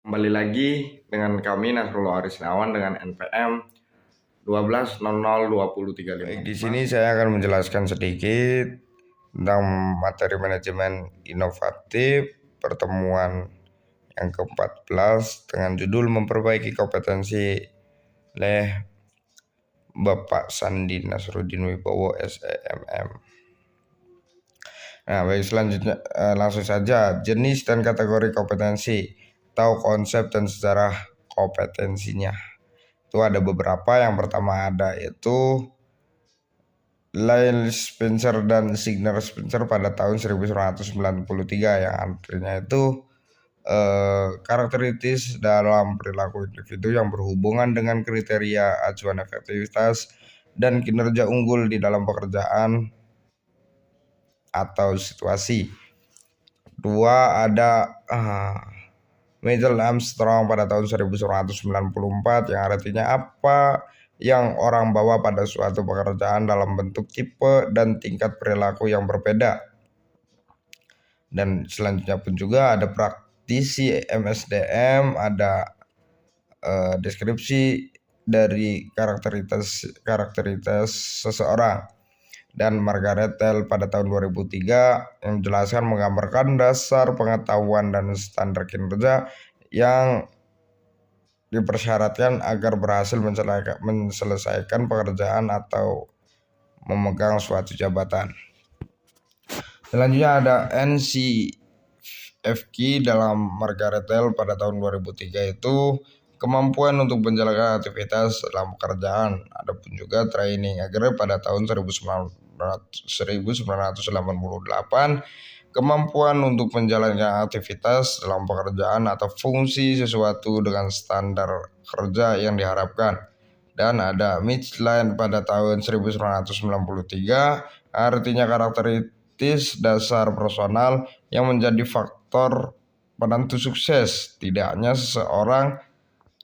Kembali lagi dengan kami Nasrullah Arisnawan dengan NPM 12002035. Baik, di sini saya akan menjelaskan sedikit tentang materi manajemen inovatif pertemuan yang ke-14 dengan judul memperbaiki kompetensi oleh Bapak Sandi Nasruddin Wibowo SEMM. Nah, baik, selanjutnya langsung saja jenis dan kategori kompetensi atau konsep dan sejarah kompetensinya. Itu ada beberapa. Yang pertama ada yaitu Lyle Spencer dan Signer Spencer pada tahun 1993 yang artinya itu karakteristis dalam perilaku individu yang berhubungan dengan kriteria acuan efektivitas dan kinerja unggul di dalam pekerjaan atau situasi. Dua ada Michael Armstrong pada tahun 1994 yang artinya apa yang orang bawa pada suatu pekerjaan dalam bentuk tipe dan tingkat perilaku yang berbeda. Dan selanjutnya pun juga ada praktisi MSDM, ada deskripsi dari karakteritas seseorang. Dan Margaret Tell pada tahun 2003 yang menjelaskan menggambarkan dasar pengetahuan dan standar kinerja yang dipersyaratkan agar berhasil menyelesaikan pekerjaan atau memegang suatu jabatan. Selanjutnya ada NCFQ dalam Margaret Tell pada tahun 2003 itu kemampuan untuk menjalankan aktivitas dalam pekerjaan. Adapun juga training agar pada tahun 1988 kemampuan untuk menjalankan aktivitas dalam pekerjaan atau fungsi sesuatu dengan standar kerja yang diharapkan. Dan ada Michelin pada tahun 1993 artinya karakteristis dasar personal yang menjadi faktor penentu sukses tidaknya seseorang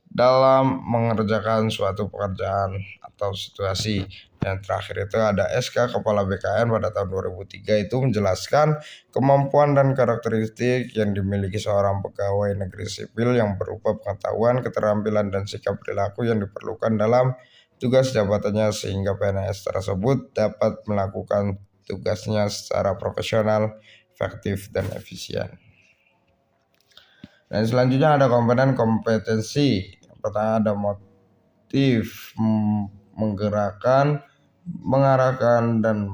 dalam mengerjakan suatu pekerjaan atau situasi. Dan terakhir itu ada SK Kepala BKN pada tahun 2003 itu menjelaskan kemampuan dan karakteristik yang dimiliki seorang pegawai negeri sipil yang berupa pengetahuan, keterampilan, dan sikap perilaku yang diperlukan dalam tugas jabatannya sehingga PNS tersebut dapat melakukan tugasnya secara profesional, efektif, dan efisien. Dan selanjutnya ada komponen kompetensi. Pertama ada motif, menggerakkan, mengarahkan, dan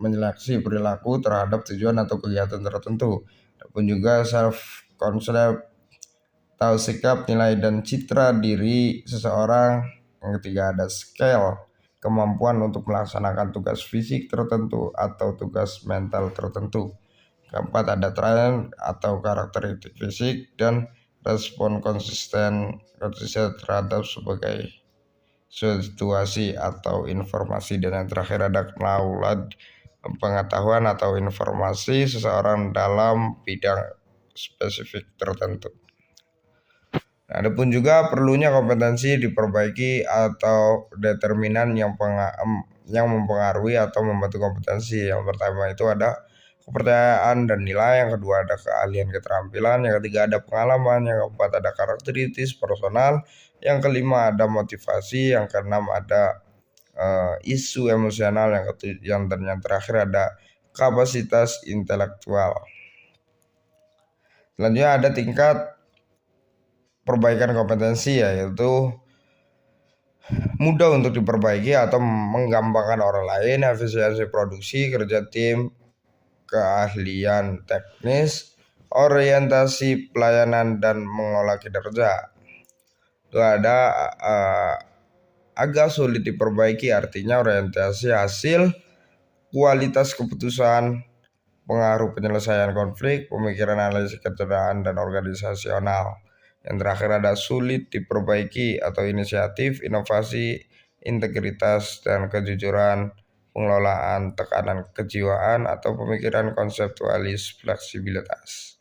menyeleksi perilaku terhadap tujuan atau kegiatan tertentu. Adapun juga self concept, tahu sikap, nilai, dan citra diri seseorang. Yang ketiga ada scale, kemampuan untuk melaksanakan tugas fisik tertentu atau tugas mental tertentu. Keempat ada tren atau karakteristik fisik dan respon konsisten terhadap sebagai situasi atau informasi. Dan yang terakhir ada knowledge, pengetahuan atau informasi seseorang dalam bidang spesifik tertentu. Adapun juga perlunya kompetensi diperbaiki atau determinan yang mempengaruhi atau membantu kompetensi. Yang pertama itu ada kepercayaan dan nilai, yang kedua ada keahlian keterampilan, yang ketiga ada pengalaman, yang keempat ada karakteristik personal, yang kelima ada motivasi, yang keenam ada isu emosional, yang terakhir ada kapasitas intelektual. Selanjutnya ada tingkat perbaikan kompetensi, yaitu mudah untuk diperbaiki atau menggampangkan orang lain, efisiensi produksi, kerja tim, keahlian teknis, orientasi pelayanan, dan mengolah kinerja. Itu ada agak sulit diperbaiki, artinya orientasi hasil, kualitas keputusan, pengaruh penyelesaian konflik, pemikiran analisis kecerdasan, dan organisasional. Yang terakhir ada sulit diperbaiki atau inisiatif, inovasi, integritas, dan kejujuran, pengelolaan, tekanan kejiwaan, atau pemikiran konseptualis, fleksibilitas.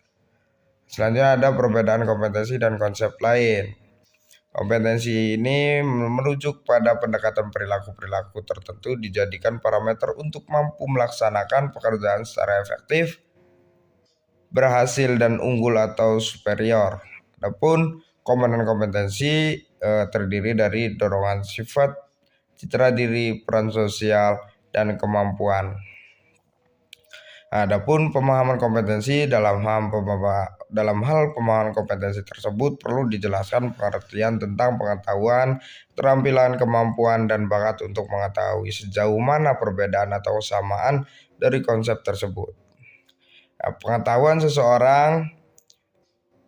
Selanjutnya ada perbedaan kompetensi dan konsep lain. Kompetensi ini merujuk pada pendekatan perilaku-perilaku tertentu dijadikan parameter untuk mampu melaksanakan pekerjaan secara efektif, berhasil, dan unggul atau superior. Adapun komponen kompetensi terdiri dari dorongan sifat, citra diri, peran sosial, dan kemampuan. Adapun pemahaman kompetensi dalam hal pemahaman kompetensi tersebut perlu dijelaskan pengertian tentang pengetahuan, keterampilan, kemampuan, dan bakat untuk mengetahui sejauh mana perbedaan atau kesamaan dari konsep tersebut. Nah, pengetahuan seseorang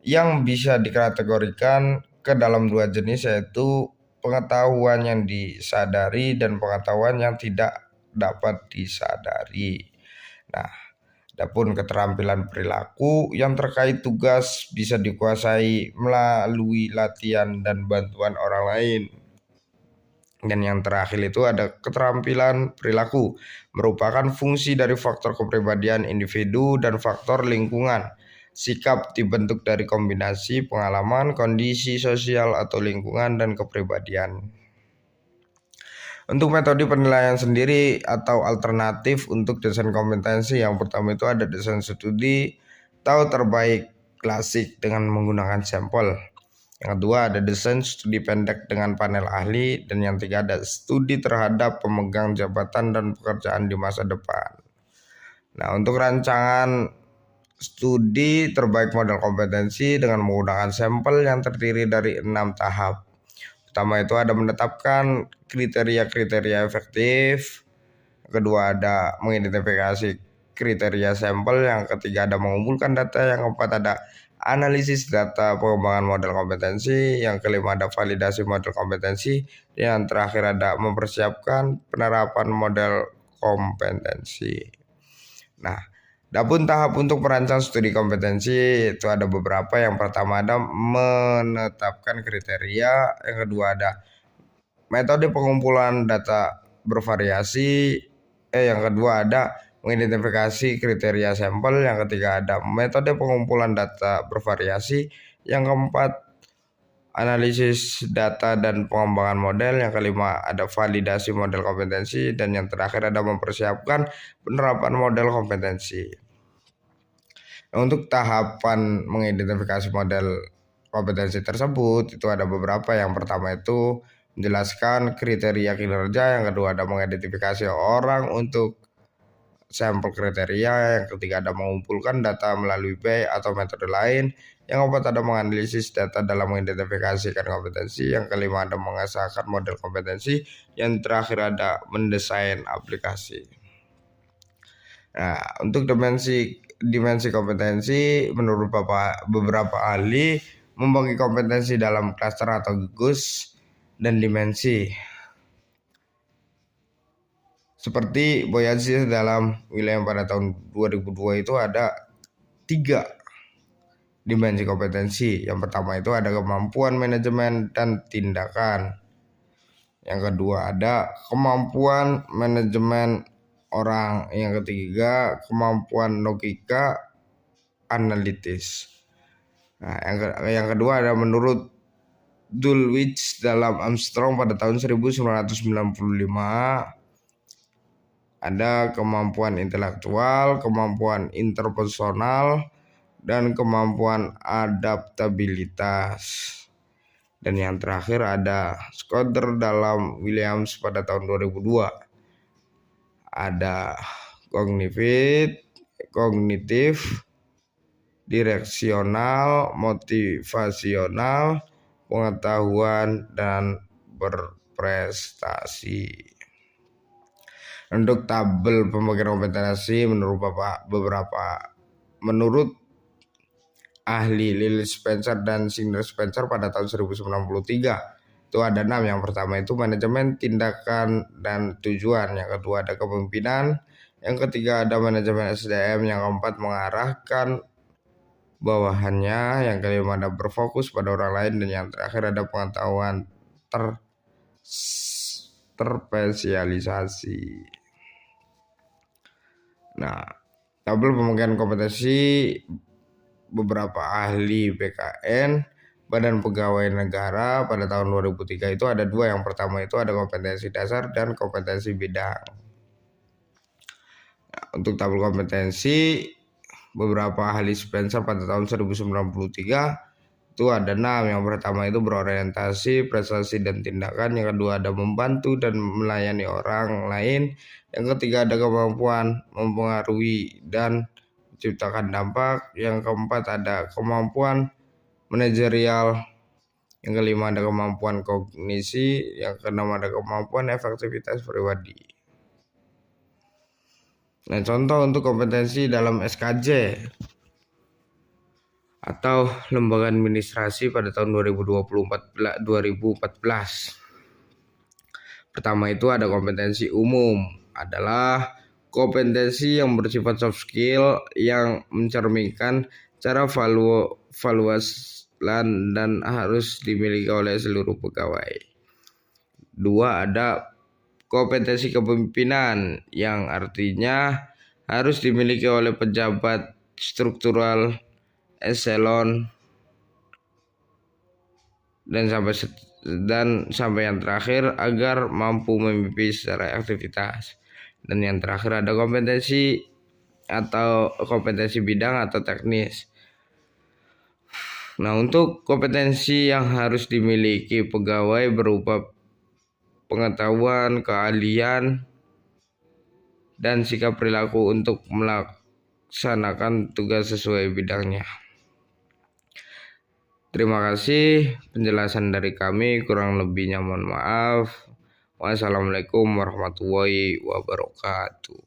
yang bisa dikategorikan ke dalam dua jenis, yaitu pengetahuan yang disadari dan pengetahuan yang tidak dapat disadari. Nah, adapun keterampilan perilaku yang terkait tugas bisa dikuasai melalui latihan dan bantuan orang lain. Dan yang terakhir itu ada keterampilan perilaku, merupakan fungsi dari faktor kepribadian individu dan faktor lingkungan. Sikap dibentuk dari kombinasi pengalaman, kondisi sosial atau lingkungan, dan kepribadian. Untuk metode penilaian sendiri atau alternatif untuk desain kompetensi, yang pertama itu ada desain studi atau terbaik klasik dengan menggunakan sampel. Yang kedua ada desain studi pendek dengan panel ahli, dan yang ketiga ada studi terhadap pemegang jabatan dan pekerjaan di masa depan. Nah, untuk rancangan studi terbaik model kompetensi dengan menggunakan sampel yang terdiri dari 6 tahap. Pertama itu ada menetapkan kriteria-kriteria efektif. Kedua ada mengidentifikasi kriteria sampel. Yang ketiga ada mengumpulkan data. Yang keempat ada analisis data pengembangan model kompetensi. Yang kelima ada validasi model kompetensi. Yang terakhir ada mempersiapkan penerapan model kompetensi. Nah, adapun tahap untuk merancang studi kompetensi itu ada beberapa. Yang pertama ada menetapkan kriteria, yang kedua ada metode pengumpulan data bervariasi, yang kedua ada mengidentifikasi kriteria sampel, yang ketiga ada metode pengumpulan data bervariasi, yang keempat analisis data dan pengembangan model, yang kelima ada validasi model kompetensi, dan yang terakhir ada mempersiapkan penerapan model kompetensi. Nah, untuk tahapan mengidentifikasi model kompetensi tersebut itu ada beberapa. Yang pertama itu menjelaskan kriteria kinerja, yang kedua ada mengidentifikasi orang untuk sampel kriteria, yang ketiga ada mengumpulkan data melalui BI atau metode lain, yang keempat ada menganalisis data dalam mengidentifikasikan kompetensi, yang kelima ada mengesahkan model kompetensi, yang terakhir ada mendesain aplikasi. Nah, untuk dimensi kompetensi menurut beberapa ahli membagi kompetensi dalam klaster atau gugus dan dimensi. Seperti Boyazi dalam William pada tahun 2002 itu ada 3 dimensi kompetensi. Yang pertama itu ada kemampuan manajemen dan tindakan. Yang kedua ada kemampuan manajemen orang. Yang ketiga kemampuan logika analitis. Nah, yang kedua ada menurut Dulwich dalam Armstrong pada tahun 1995 ada kemampuan intelektual, kemampuan interpersonal, dan kemampuan adaptabilitas. Dan yang terakhir ada Scudder dalam Williams pada tahun 2002. Ada kognitif, direksional, motivasional, pengetahuan, dan berprestasi. Untuk tabel pembagian kompetensi menurut ahli Lily Spencer dan Singer Spencer pada tahun 1993 itu ada 6. Yang pertama itu manajemen, tindakan, dan tujuan. Yang kedua ada kepemimpinan. Yang ketiga ada manajemen SDM. Yang keempat mengarahkan bawahannya. Yang kelima ada berfokus pada orang lain. Dan yang terakhir ada pengetahuan terspesialisasi. Nah, tabel pembagian kompetensi beberapa ahli BKN Badan Pegawai Negara pada tahun 2003 itu ada 2. Yang pertama itu ada kompetensi dasar dan kompetensi bidang. Nah, untuk tabel kompetensi beberapa ahli Spencer pada tahun 1993 itu ada 6. Yang pertama itu berorientasi, prestasi dan tindakan. Yang kedua ada membantu dan melayani orang lain. Yang ketiga ada kemampuan mempengaruhi dan menciptakan dampak. Yang keempat ada kemampuan manajerial. Yang kelima ada kemampuan kognisi. Yang keenam ada kemampuan efektivitas pribadi. Nah, contoh untuk kompetensi dalam SKJ atau lembaga administrasi pada tahun 2014. Pertama itu ada kompetensi umum, adalah kompetensi yang bersifat soft skill yang mencerminkan cara valuasi dan harus dimiliki oleh seluruh pegawai. 2 ada kompetensi kepemimpinan yang artinya harus dimiliki oleh pejabat struktural eselon dan sampai yang terakhir agar mampu memimpin secara aktivitas. Dan yang terakhir ada kompetensi bidang atau teknis. Nah, untuk kompetensi yang harus dimiliki pegawai berupa pengetahuan, keahlian, dan sikap perilaku untuk melaksanakan tugas sesuai bidangnya. Terima kasih penjelasan dari kami, kurang lebihnya mohon maaf. Wassalamualaikum warahmatullahi wabarakatuh.